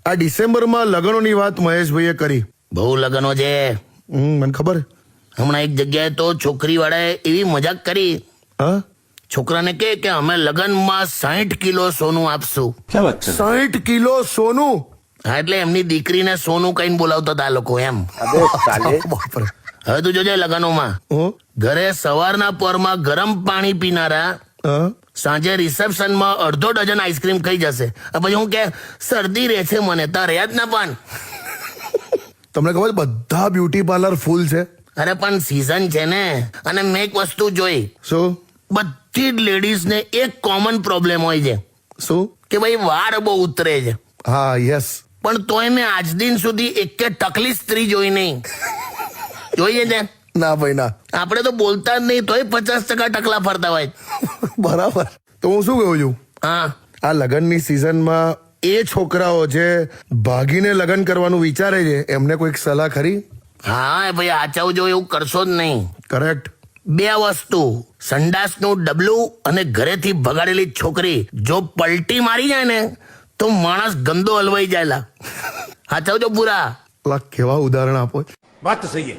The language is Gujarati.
આ ડિસેમ્બરમાં લગ્નોની વાત મહેશભાઈએ કરી. બહુ લગ્નો છે. મને ખબર. હમણાં એક જગ્યાએ તો છોકરી વાળાએ એવી મજાક કરી. હા, છોકરાને કે અમે લગ્નમાં 60 કિલો સોનું આપશું. 60 કિલો સોનું? હા, એટલે એમની દીકરીને સોનું કઈને બોલાવતા હતા આ લોકો એમ. બાપરે. હવે તું જોજે લગ્નોમાં ઘરે સવારના પોરમાં ગરમ પાણી પીનારા હા, સાંજે રિસેપ્શનમાં અડધો ડઝન આઈસ્ક્રીમ ખાઈ જશે. પછી હું કે શરદી રહે છે મને, તારે યાદ ના પાન. તમને ખબર બધા બ્યુટી પાર્લર ફૂલ છે? અરે પણ સીઝન છે ને. અને મેં એક વસ્તુ જોઈ, શું? બધી જ લેડીઝને એક કોમન પ્રોબ્લેમ હોય છે. શું? કે ભાઈ વાળ બહુ ઉતરે છે. હા, યસ. પણ તોય મેં આજ દિન સુધી એક ટકલી સ્ત્રી જોઈ નહીં. જોઈએ છે? ના ભાઈ ના. આપણે તો બોલતા જ નહીં તોય 50% ટકલા ફરતા હોય. બરાબર. તો હું શું કહું છું, હા, આ લગ્નની સિઝનમાં એ છોકરાઓ જે ભાગીને લગ્ન કરવાનું વિચારે છે એમને કોઈક સલાહ ખરી? હા ભાઈ, આચાવજો એવું કરશો જ નહીં. કરેક્ટ. 2 વસ્તુ, સંડાસનું ડબલું અને ઘરેથી ભગાડેલી છોકરી જો પલટી મારી જાય ને તો માણસ ગંદો હલવાઈ જાય. આચાવજો પૂરા. કેવા ઉદાહરણ આપો. વાત તો સહી है.